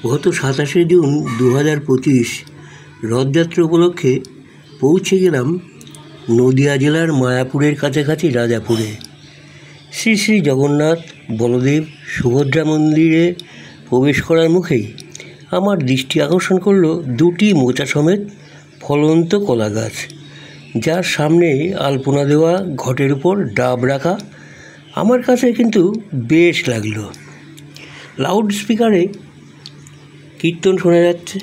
গত 27শে জুন 2025 রথযাত্রা উপলক্ষে পৌঁছে গেলাম নদিয়া জেলার মায়াপুরের কাছাকাছি রাজাপুরে। শ্রী শ্রী জগন্নাথ বলদেব সুভদ্রা মন্দিরে প্রবেশ করার মুখেই আমার দৃষ্টি আকর্ষণ করল দুটি মোচা সমেত ফলন্ত কলা গাছ, যার সামনে আলপনা দেওয়া ঘটের উপর ডাব রাখা। আমার কাছে কিন্তু বেশ লাগলো। লাউড স্পিকারে কীর্তন শোনা যাচ্ছে।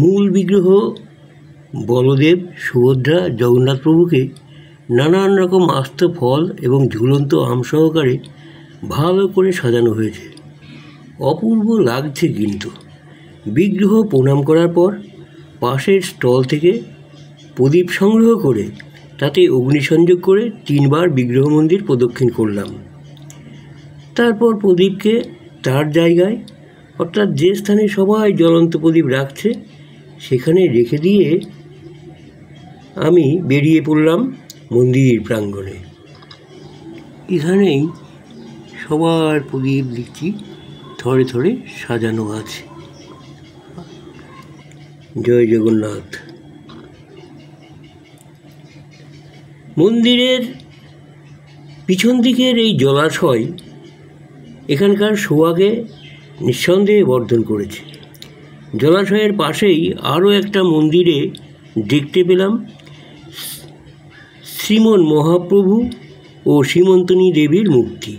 মূল বিগ্রহ বলদেব সুভদ্রা জগন্নাথ প্রভুকে নানান রকম আস্ত ফল এবং ঝুলন্ত আম সহকারে ভালো করে সাজানো হয়েছে। অপূর্ব লাগছে। কিন্তু বিগ্রহ প্রণাম করার পর পাশের স্টল থেকে প্রদীপ সংগ্রহ করে তাতে অগ্নিসংযোগ করে 3 বার বিগ্রহ মন্দির প্রদক্ষিণ করলাম। তারপর প্রদীপকে তার জায়গায়, অর্থাৎ যে স্থানে সবাই জ্বলন্ত প্রদীপ রাখছে সেখানে রেখে দিয়ে আমি বেরিয়ে পড়লাম মন্দির প্রাঙ্গণে। এখানেই সবার প্রদীপ দেখছি থরে থরে সাজানো আছে। জয় জগন্নাথ। মন্দিরের পিছন দিকের এই জলাশয় এখানকার শোভাকে নিঃসন্দেহে বর্ধন করেছে। জলাশয়ের পাশেই আরও একটা মন্দিরে দেখতে পেলাম শ্রীমন মহাপ্রভু ও শ্রীমন্তনী দেবীর মূর্তি।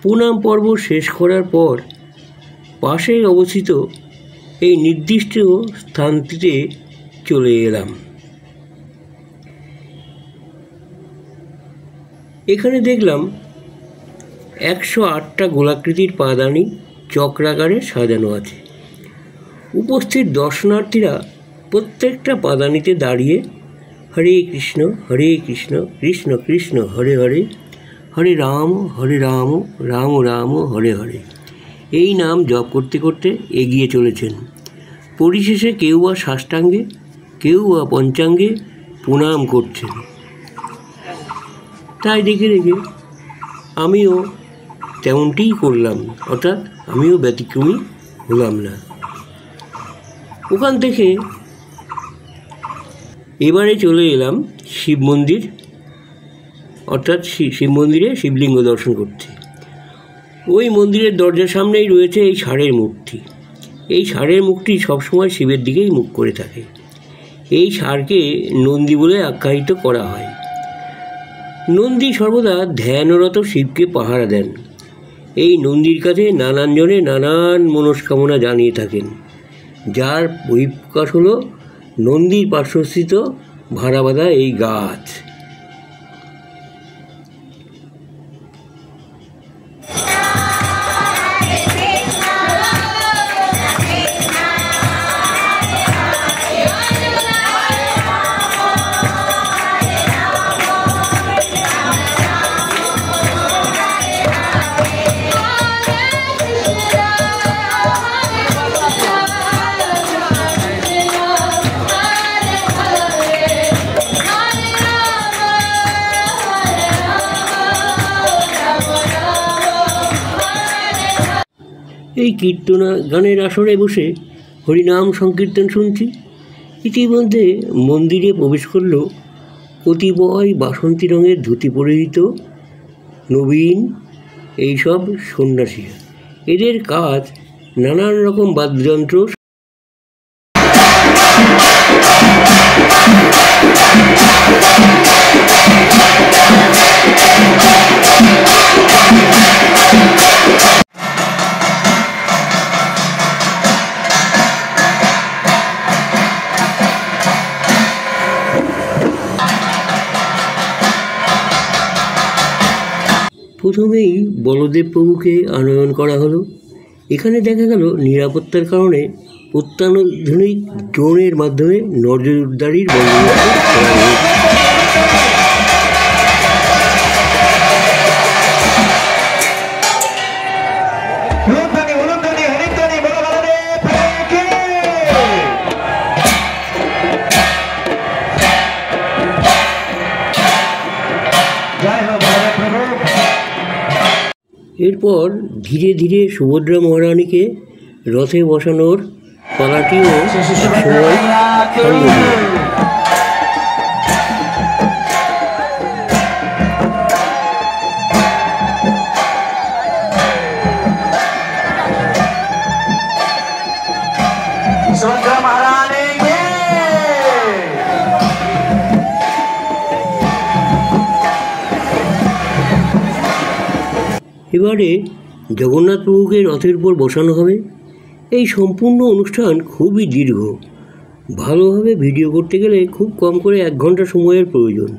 প্রণাম পর্ব শেষ করার পর পাশেই অবস্থিত এই নির্দিষ্ট স্থানটিতে চলে এলাম। এখানে দেখলাম 108টা গোলাকৃতির পাদানি চক্রাকারে সাজানো আছে। উপস্থিত দর্শনার্থীরা প্রত্যেকটা পাদানিতে দাঁড়িয়ে হরে কৃষ্ণ কৃষ্ণ কৃষ্ণ হরে হরে, হরে রাম রাম রাম হরে হরে এই নাম জপ করতে করতে এগিয়ে চলেছেন। পরিশেষে কেউ বা সাষ্টাঙ্গে, কেউ বা পঞ্চাঙ্গে প্রণাম করছেন। তাই দেখে দেখে আমিও তেমনটিই করলাম, অর্থাৎ আমিও ব্যতিক্রমী হলাম না। ওখান থেকে এবারে চলে এলাম শিব মন্দির, অর্থাৎ শিব মন্দিরে শিবলিঙ্গ দর্শন করতে। ওই মন্দিরের দরজার সামনেই রয়েছে এই ষাঁড়ের মূর্তি। এই ষাঁড়ের মুখটি সবসময় শিবের দিকেই মুখ করে থাকে। এই ষাঁড়কে নন্দী বলে আখ্যায়িত করা হয়। নন্দী সর্বদা ধ্যানরত শিবকে পাহারা দেন। এই নন্দীর কাছে নানান জনে নানান মনস্কামনা জানিয়ে থাকেন, যার বহিঃপ্রকাশ হলো নন্দীর পার্শ্বস্থিত ভাড়া বাঁধা এই গাছ। এই কীর্তনা গানের আসরে বসে হরিনাম সংকীর্তন শুনছি। ইতিমধ্যে মন্দিরে প্রবেশ করল কতিপয় বাসন্তী রঙের ধুতি পরিহিত নবীন এইসব সন্ন্যাসীরা। এদের কাজ নানান রকম বাদ্যযন্ত্র প্রথমেই বলদেব প্রভুকে আনয়ন করা হলো। এখানে দেখা গেল নিরাপত্তার কারণে অত্যাধুনিক ড্রোনের মাধ্যমে নজরদারির বন্দোবস্ত করা হয়েছে। এরপর ধীরে ধীরে সুভদ্রা মহারানীকে রথে বসানোর পালাটিও সময় সারিয়ে দিল। এবারে জগন্নাথ প্রভুকে রথের উপর বসানো হবে। এই সম্পূর্ণ অনুষ্ঠান খুবই দীর্ঘ। ভালোভাবে ভিডিও করতে গেলে খুব কম করে 1 ঘন্টা সময়ের প্রয়োজন।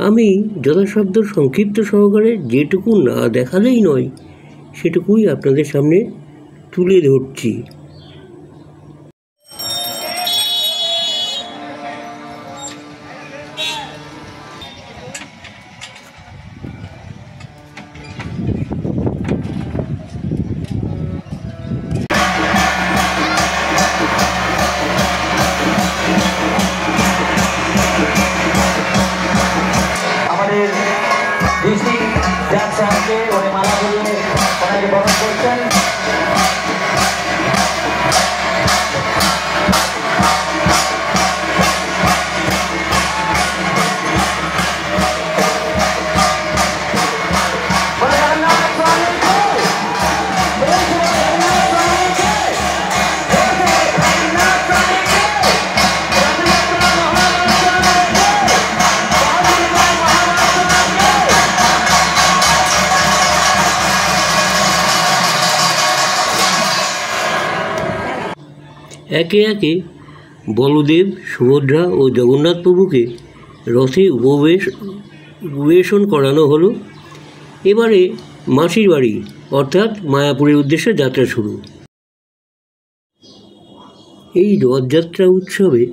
আমি যথাসাধ্য সংক্ষিপ্ত সহকারে যেটুকু না দেখালেই নয় সেটুকুই আপনাদের সামনে তুলে ধরছি। একে একে বলদেব, সুভদ্রা ও জগন্নাথ প্রভুকে রথে উপবেশন করানো হলো। এবারে মাসির বাড়ি অর্থাৎ মায়াপুরের উদ্দেশ্যে যাত্রা শুরু। এই রথযাত্রা উৎসবে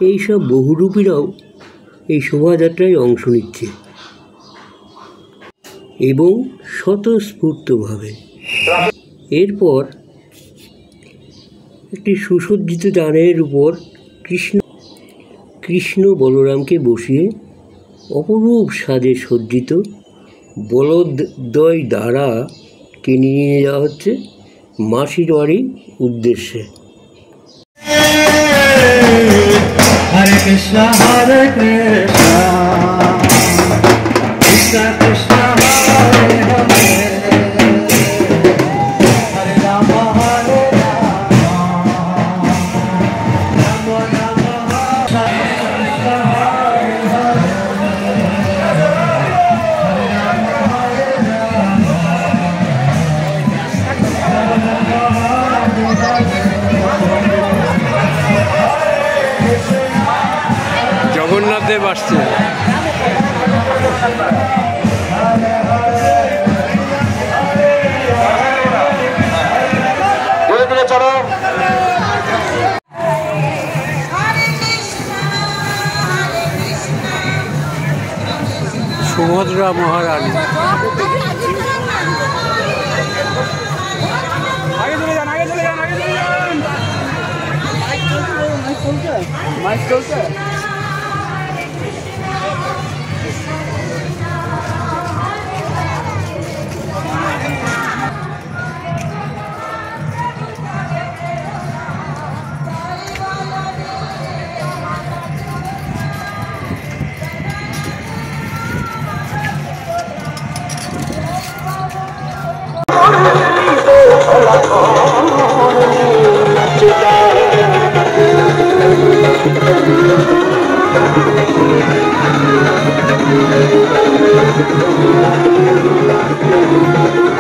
এইসব বহুরূপীরাও এই শোভাযাত্রায় অংশ নিচ্ছে এবং স্বতঃস্ফূর্তভাবে। এরপর একটি সুসজ্জিত যানের উপর কৃষ্ণ বলরামকে বসিয়ে অপরূপ সাজে সজ্জিত বলদদ্বয় দ্বারা টেনে নিয়ে যাওয়া হচ্ছে মাসির বাড়ির উদ্দেশ্যে। হরে কৃষ্ণ হরে কৃষ্ণ কৃষ্ণ কৃষ্ণ হরে হরে হরে রাম হরে জগন্নাথ দেব আসছে। সুভদ্রা মহারানী মাইক চলছে। Thank you.